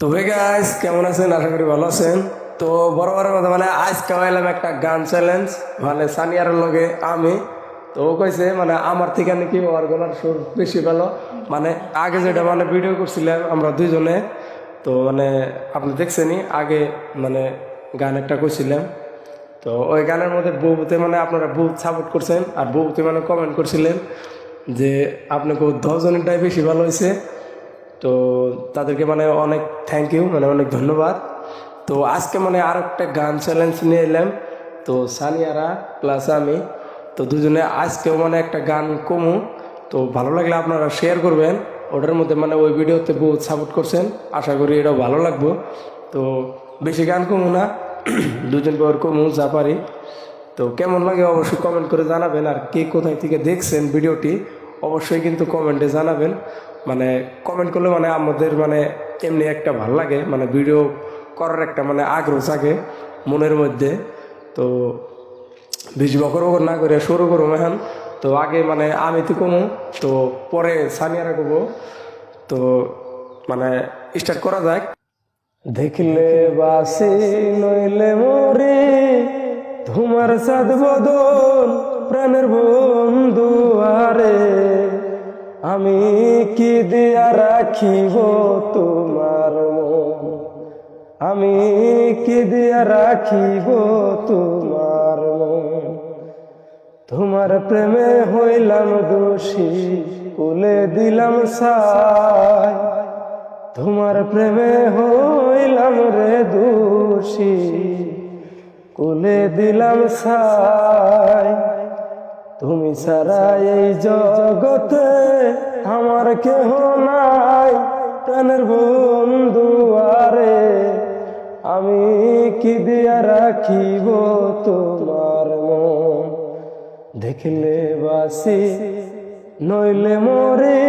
তো hey guys, কেমন আছেন? আশা করি ভালো আছেন। তো বরাবরের মতো আজকে হইলাম একটা গান চ্যালেঞ্জ, সানিয়ার লগে আমি। তো ও কইছে আমার থেকে নাকি ওর গলার সুর বেশি ভালো। আগে যেটা ভিডিও করছিলাম আমরা দুইজনে, তো আপনি দেখছেনই আগে গান একটা করছিলাম। তো ওই গানের মধ্যে বউতে আপনারা বহুত সাপোর্ট করছেন, আর বউতে কমেন্ট করছিলেন যে আপনাকে 10 জনেরটাই বেশি ভালো হয়েছে। তো তাদেরকে অনেক থ্যাংক ইউ, অনেক ধন্যবাদ। তো আজকে আর একটা গান চ্যালেঞ্জ নিয়ে এলাম। তো সানিয়ারা প্লাস আমি, তো দুজনে আজকেও একটা গান কমু। তো ভালো লাগলে আপনারা শেয়ার করবেন। ওটার মধ্যে ওই ভিডিওতে বহুত সাপোর্ট করছেন, আশা করি এটাও ভালো লাগবো। তো বেশি গান কমু না, দুজন পর কমু যা পারি। তো কেমন লাগে অবশ্যই কমেন্ট করে জানাবেন, আর কে কোথায় থেকে দেখছেন ভিডিওটি অবশ্যই কিন্তু কমেন্টে জানাবেন। কমেন্ট করলে আমাদের এমনি একটা ভাল লাগে, ভিডিও করার একটা আগ্রহ থাকে মনের মধ্যে। তো বেশি বকর বকর না করে শুরু করবো এখন। তো আগে আমি তো কমু, তো পরে সানিয়ারা করবো। তো স্টার্ট করা যাক। দেখলে বাসি নইলে মরে, তোমার সাদ বদন প্রাণের বন্ধু আরে, আমি কি দিয়া রাখিব তোমার মন, আমি কি দিয়া রাখিব তোমার মন। তোমার প্রেমে হইলাম দোষী, কুলে দিলাম সাই, তোমার প্রেমে হইলাম রে দোষী, কুলে দিলাম সাই। তুমি ছাড়া এই জগতে আমার কেহ নাই, প্রাণের বন্ধু আরে, আমি কি দিয়া রাখিব তোমার মন। দেখলে বাসি নইলে মরে,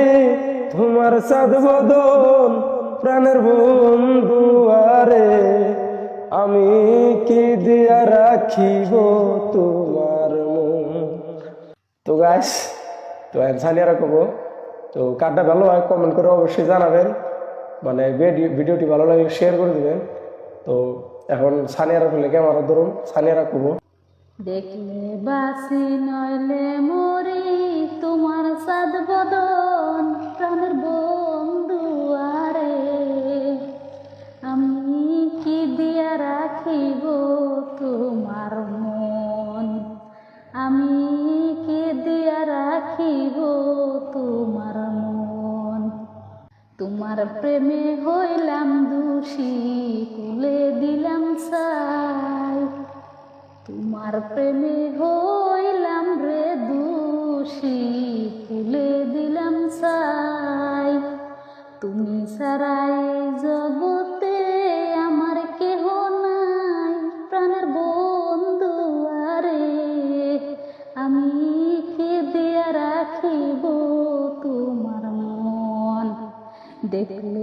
তোমার সাদ বদন প্রাণের বন্ধু আরে, আমি কি দিয়া রাখিব তোমার মন। তো গাইস, তো সানিয়ারা কব। তো কারটা ভালো হয় কমেন্ট করে অবশ্যই জানাবেন, ভিডিওটি ভালো লাগলে শেয়ার করে দিবেন। তো এখন সানিয়ারা ফেলে ক্যামেরা ধরুন, সানিয়ারা কব। দেখলে বাসি নইলে মরি, তোমার সাদ বদন প্রাণের বন্ধু আরে, আমি কি দিয়া রাখিব তোমার মন, আমি কি দিয়া রাখিব তোমার মন। তোমার প্রেমে হইলাম দোষী, কুলে দিলাম সাই, তোমার প্রেমে হইলাম রে দোষী, তুলে দিলাম সাই। তুমি ছাড়াই জগতে আমার কেহ নাই, প্রাণের বন্ধু আরে, আমি কে দিয়া রাখিব তোমার মন। দেখলে